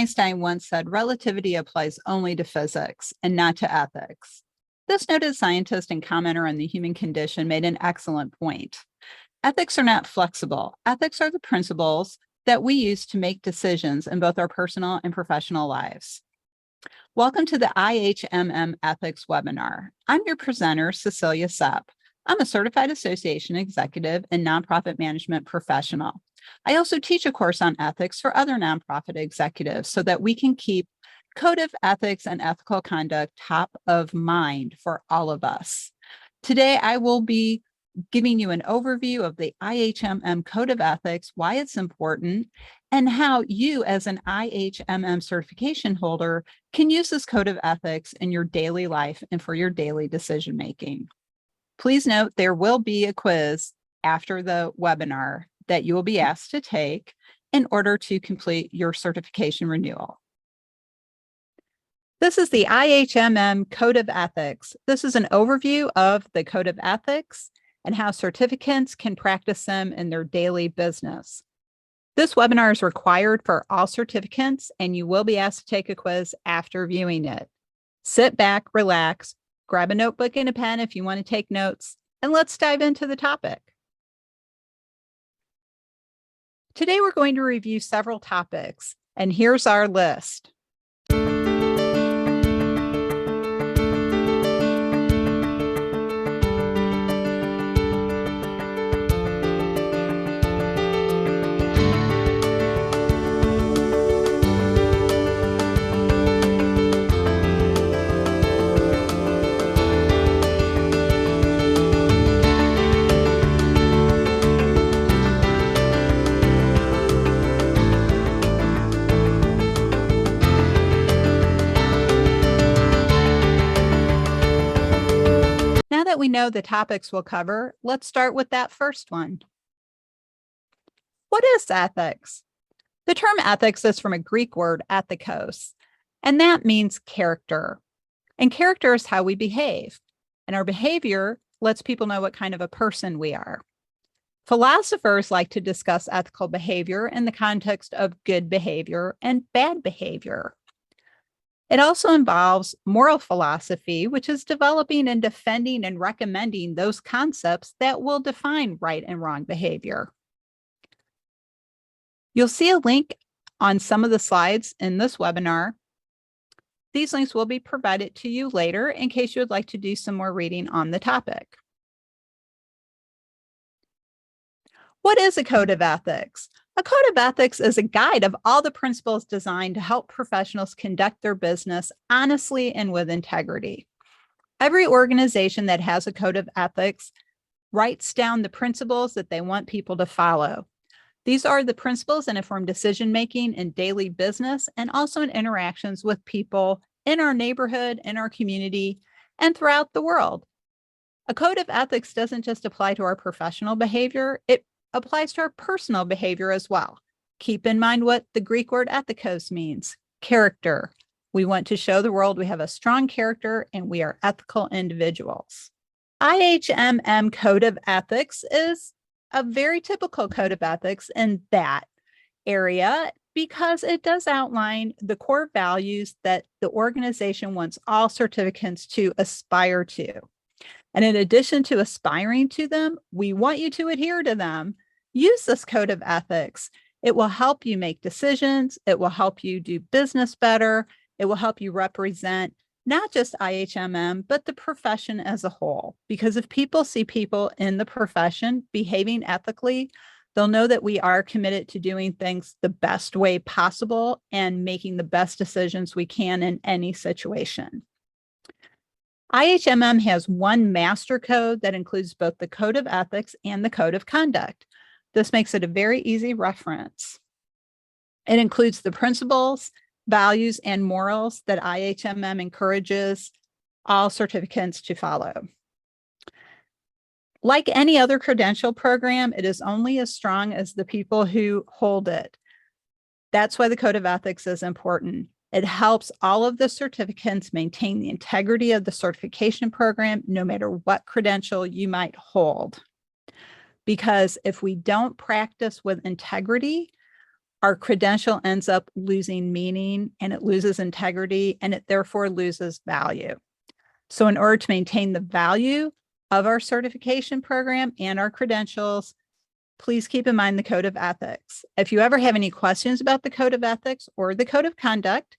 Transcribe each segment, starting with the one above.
Einstein once said, relativity applies only to physics and not to ethics. This noted scientist and commenter on the human condition made an excellent point. Ethics are not flexible. Ethics are the principles that we use to make decisions in both our personal and professional lives. Welcome to the IHMM Ethics webinar. I'm your presenter, Cecilia Sepp. I'm a certified association executive and nonprofit management professional. I also teach a course on ethics for other nonprofit executives so that we can keep code of ethics and ethical conduct top of mind for all of us. Today, I will be giving you an overview of the IHMM Code of Ethics, why it's important, and how you as an IHMM certification holder can use this Code of Ethics in your daily life and for your daily decision-making. Please note there will be a quiz after the webinar that you will be asked to take in order to complete your certification renewal. This is the IHMM Code of Ethics. This is an overview of the Code of Ethics and how certificants can practice them in their daily business. This webinar is required for all certificants, and you will be asked to take a quiz after viewing it. Sit back, relax, grab a notebook and a pen if you want to take notes, and let's dive into the topic. Today, we're going to review several topics, and here's our list. Now that we know the topics we'll cover, let's start with that first one. What is ethics? The term ethics is from a Greek word, ethikos, and that means character. And character is how we behave. And our behavior lets people know what kind of a person we are. Philosophers like to discuss ethical behavior in the context of good behavior and bad behavior. It also involves moral philosophy, which is developing and defending and recommending those concepts that will define right and wrong behavior. You'll see a link on some of the slides in this webinar. These links will be provided to you later in case you would like to do some more reading on the topic. What is a code of ethics? A code of ethics is a guide of all the principles designed to help professionals conduct their business honestly and with integrity. Every organization that has a code of ethics writes down the principles that they want people to follow. These are the principles that inform decision-making in daily business and also in interactions with people in our neighborhood, in our community, and throughout the world. A code of ethics doesn't just apply to our professional behavior, it applies to our personal behavior as well. Keep in mind what the Greek word ethikos means, character. We want to show the world we have a strong character and we are ethical individuals. IHMM Code of Ethics is a very typical code of ethics in that area because it does outline the core values that the organization wants all certificants to aspire to. And in addition to aspiring to them, we want you to adhere to them. Use this code of ethics. It will help you make decisions. It will help you do business better. It will help you represent not just IHMM, but the profession as a whole. Because if people see people in the profession behaving ethically, they'll know that we are committed to doing things the best way possible and making the best decisions we can in any situation. IHMM has one master code that includes both the Code of Ethics and the Code of Conduct. This makes it a very easy reference. It includes the principles, values, and morals that IHMM encourages all certificants to follow. Like any other credential program, it is only as strong as the people who hold it. That's why the Code of Ethics is important. It helps all of the certificants maintain the integrity of the certification program, no matter what credential you might hold. Because if we don't practice with integrity, our credential ends up losing meaning, and it loses integrity, and it therefore loses value. So in order to maintain the value of our certification program and our credentials, please keep in mind the Code of Ethics. If you ever have any questions about the Code of Ethics or the Code of Conduct,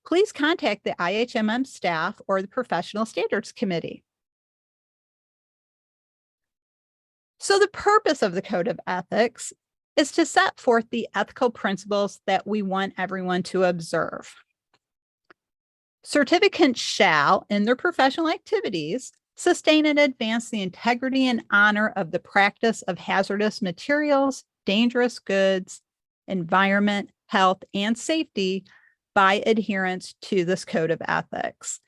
please contact the IHMM staff or the Professional Standards Committee. So the purpose of the Code of Ethics is to set forth the ethical principles that we want everyone to observe. Certificants shall, in their professional activities, sustain and advance the integrity and honor of the practice of hazardous materials, dangerous goods, environment, health, and safety by adherence to this Code of Ethics.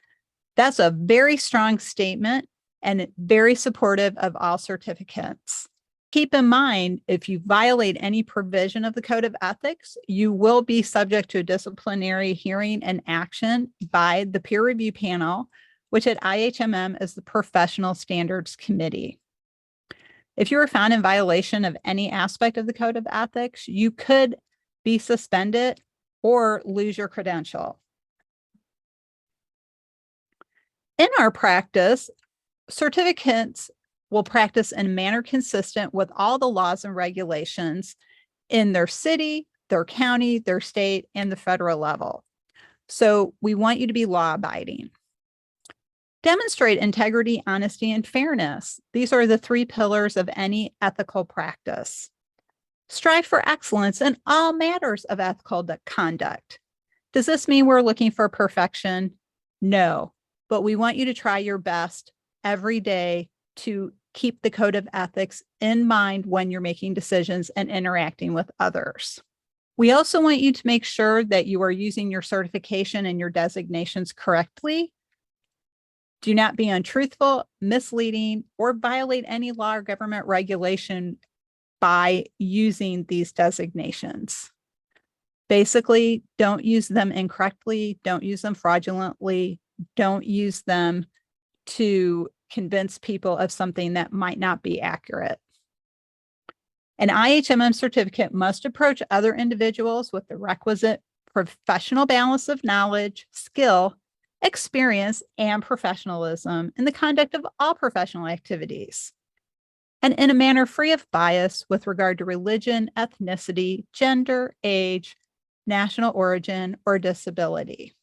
That's a very strong statement and very supportive of all certificants. Keep in mind, if you violate any provision of the Code of Ethics, you will be subject to a disciplinary hearing and action by the peer review panel, which at IHMM is the Professional Standards Committee. If you are found in violation of any aspect of the Code of Ethics, you could be suspended or lose your credential. In our practice, certificants will practice in a manner consistent with all the laws and regulations in their city, their county, their state, and the federal level. So we want you to be law-abiding. Demonstrate integrity, honesty, and fairness. These are the 3 pillars of any ethical practice. Strive for excellence in all matters of ethical conduct. Does this mean we're looking for perfection? No, but we want you to try your best every day to keep the Code of Ethics in mind when you're making decisions and interacting with others. We also want you to make sure that you are using your certification and your designations correctly. Do not be untruthful, misleading, or violate any law or government regulation by using these designations. Basically, don't use them incorrectly, don't use them fraudulently, don't use them to convince people of something that might not be accurate. An IHMM certificate must approach other individuals with the requisite professional balance of knowledge, skill, experience, and professionalism in the conduct of all professional activities, and in a manner free of bias with regard to religion, ethnicity, gender, age, national origin, or disability.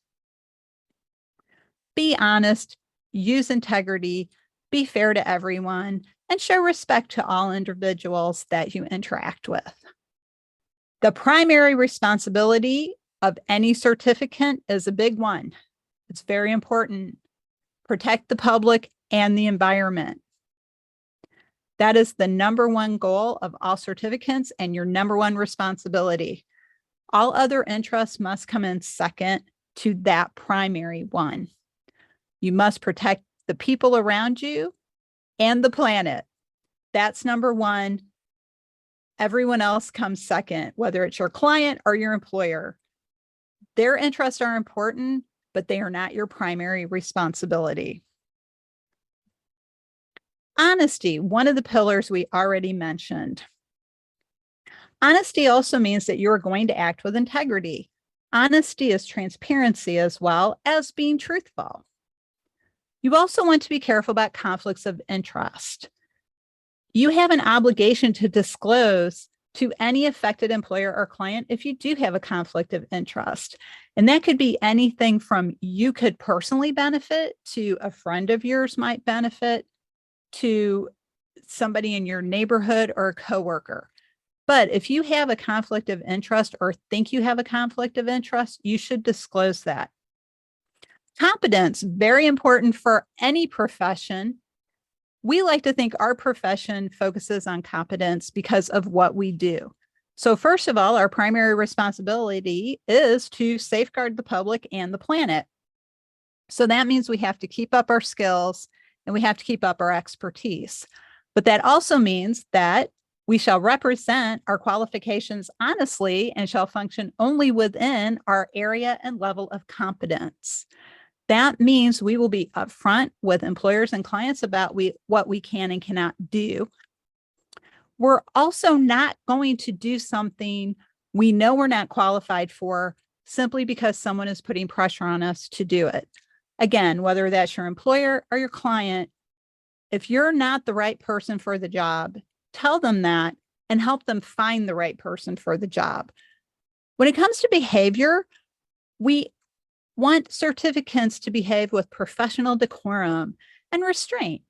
Be honest, use integrity, be fair to everyone, and show respect to all individuals that you interact with. The primary responsibility of any certificant is a big one. It's very important. Protect the public and the environment. That is the #1 goal of all certificants and your #1 responsibility. All other interests must come in second to that primary one. You must protect the people around you and the planet. That's #1. Everyone else comes second, whether it's your client or your employer. Their interests are important, but they are not your primary responsibility. Honesty, one of the pillars we already mentioned. Honesty also means that you are going to act with integrity. Honesty is transparency as well as being truthful. You also want to be careful about conflicts of interest. You have an obligation to disclose to any affected employer or client if you do have a conflict of interest. And that could be anything from you could personally benefit to a friend of yours might benefit to somebody in your neighborhood or a coworker. But if you have a conflict of interest or think you have a conflict of interest, you should disclose that. Competence, very important for any profession. We like to think our profession focuses on competence because of what we do. So first of all, our primary responsibility is to safeguard the public and the planet. So that means we have to keep up our skills and we have to keep up our expertise. But that also means that we shall represent our qualifications honestly and shall function only within our area and level of competence. That means we will be upfront with employers and clients about what we can and cannot do. We're also not going to do something we know we're not qualified for simply because someone is putting pressure on us to do it. Again, whether that's your employer or your client, if you're not the right person for the job, tell them that and help them find the right person for the job. When it comes to behavior, we want certificants to behave with professional decorum and restraint,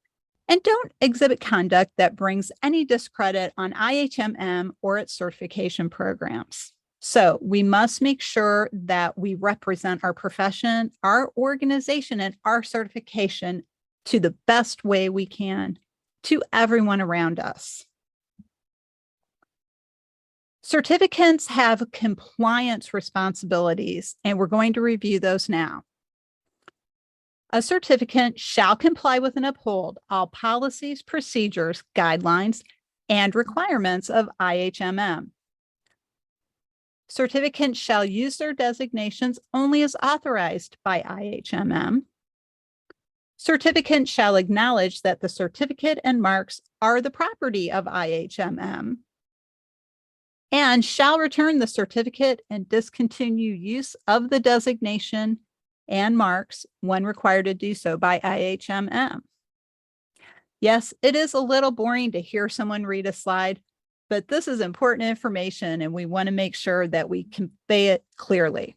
and don't exhibit conduct that brings any discredit on IHMM or its certification programs. So we must make sure that we represent our profession, our organization, and our certification to the best way we can to everyone around us. Certificants have compliance responsibilities, and we're going to review those now. A certificant shall comply with and uphold all policies, procedures, guidelines, and requirements of IHMM. Certificants shall use their designations only as authorized by IHMM. Certificants shall acknowledge that the certificate and marks are the property of IHMM, and shall return the certificate and discontinue use of the designation and marks when required to do so by IHMM. Yes, it is a little boring to hear someone read a slide, but this is important information and we want to make sure that we convey it clearly.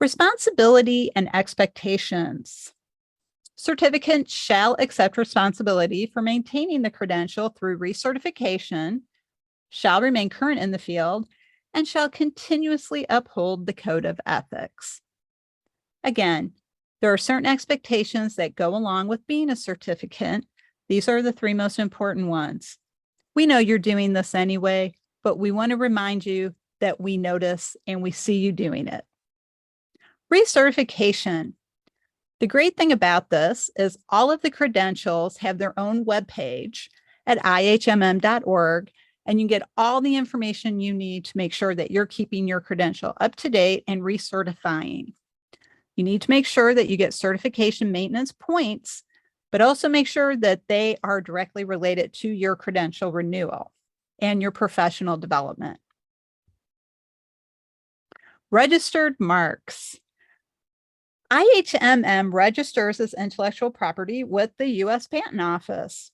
Responsibility and expectations. Certificants shall accept responsibility for maintaining the credential through recertification, shall remain current in the field, and shall continuously uphold the code of ethics. Again, there are certain expectations that go along with being a certificant. These are the three most important ones. We know you're doing this anyway, but we want to remind you that we notice and we see you doing it. Recertification. The great thing about this is all of the credentials have their own webpage at ihmm.org, and you get all the information you need to make sure that you're keeping your credential up to date and recertifying. You need to make sure that you get certification maintenance points, but also make sure that they are directly related to your credential renewal and your professional development. Registered marks. IHMM registers as intellectual property with the U.S. Patent Office.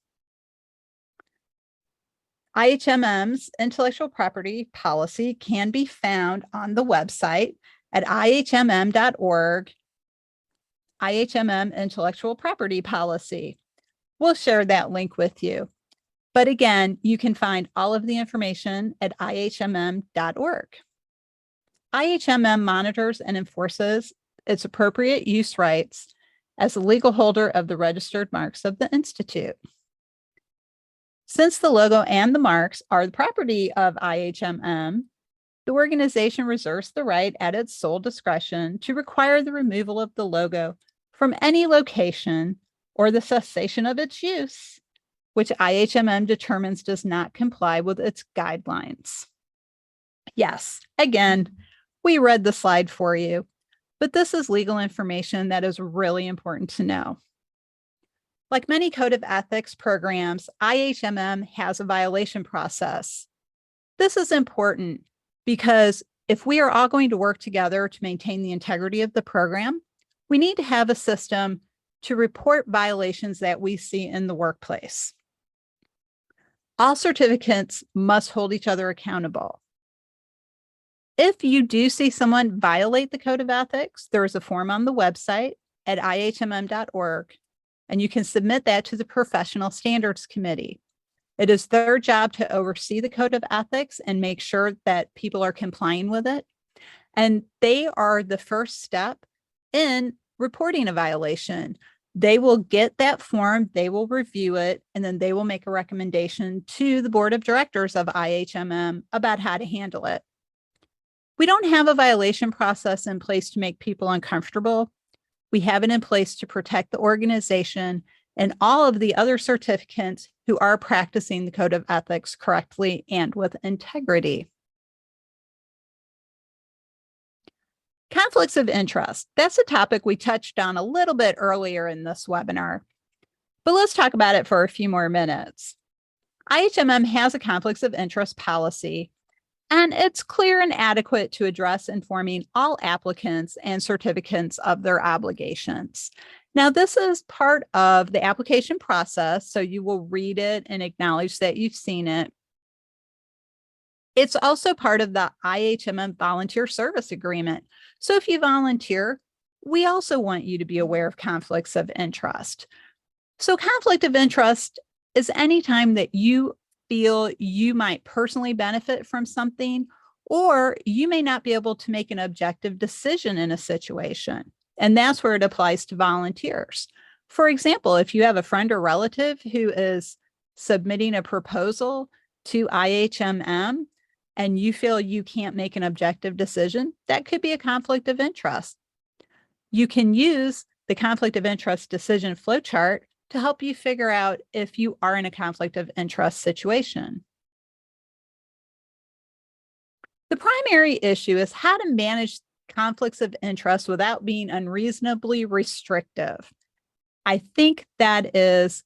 IHMM's intellectual property policy can be found on the website at ihmm.org, IHMM Intellectual Property Policy. We'll share that link with you. But again, you can find all of the information at ihmm.org. IHMM monitors and enforces its appropriate use rights as the legal holder of the registered marks of the Institute. Since the logo and the marks are the property of IHMM, the organization reserves the right at its sole discretion to require the removal of the logo from any location or the cessation of its use, which IHMM determines does not comply with its guidelines. Yes, again, we read the slide for you, but this is legal information that is really important to know. Like many code of ethics programs, IHMM has a violation process. This is important because if we are all going to work together to maintain the integrity of the program, we need to have a system to report violations that we see in the workplace. All certificates must hold each other accountable. If you do see someone violate the code of ethics, there is a form on the website at ihmm.org, and you can submit that to the Professional Standards Committee. It is their job to oversee the code of ethics and make sure that people are complying with it. And they are the first step in reporting a violation. They will get that form, they will review it, and then they will make a recommendation to the board of directors of IHMM about how to handle it. We don't have a violation process in place to make people uncomfortable. We have it in place to protect the organization and all of the other certificants who are practicing the code of ethics correctly and with integrity. Conflicts of interest. That's a topic we touched on a little bit earlier in this webinar, but let's talk about it for a few more minutes. IHMM has a conflicts of interest policy, And it's clear and adequate to address informing all applicants and certificants of their obligations. Now, this is part of the application process, so you will read it and acknowledge that you've seen it. It's also part of the IHMM Volunteer Service Agreement. So if you volunteer, we also want you to be aware of conflicts of interest. So conflict of interest is any time that you feel you might personally benefit from something, or you may not be able to make an objective decision in a situation. And that's where it applies to volunteers. For example, if you have a friend or relative who is submitting a proposal to IHMM and you feel you can't make an objective decision, that could be a conflict of interest. You can use the conflict of interest decision flowchart to help you figure out if you are in a conflict of interest situation. The primary issue is how to manage conflicts of interest without being unreasonably restrictive. I think that is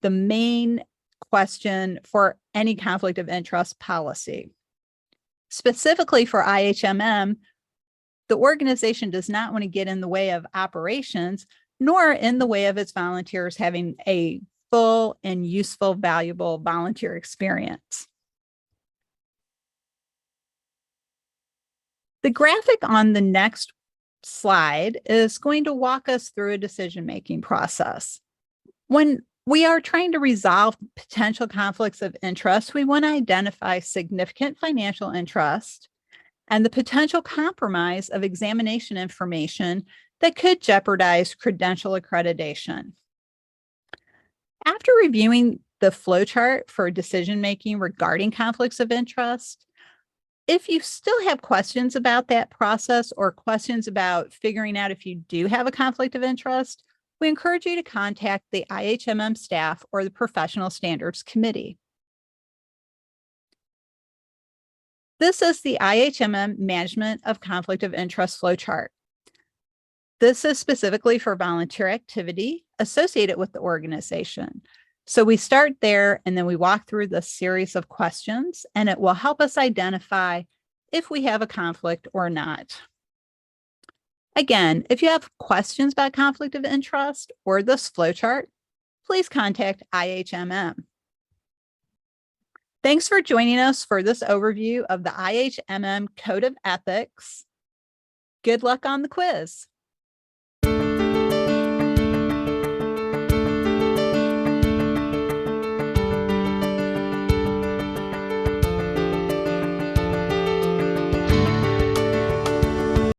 the main question for any conflict of interest policy. Specifically for IHMM, the organization does not want to get in the way of operations, nor in the way of its volunteers having a full and useful, valuable volunteer experience. The graphic on the next slide is going to walk us through a decision-making process. When we are trying to resolve potential conflicts of interest, we want to identify significant financial interest and the potential compromise of examination information that could jeopardize credential accreditation. After reviewing the flowchart for decision-making regarding conflicts of interest, if you still have questions about that process or questions about figuring out if you do have a conflict of interest, we encourage you to contact the IHMM staff or the Professional Standards Committee. This is the IHMM Management of Conflict of Interest flowchart. This is specifically for volunteer activity associated with the organization. So we start there and then we walk through the series of questions, and it will help us identify if we have a conflict or not. Again, if you have questions about conflict of interest or this flowchart, please contact IHMM. Thanks for joining us for this overview of the IHMM Code of Ethics. Good luck on the quiz.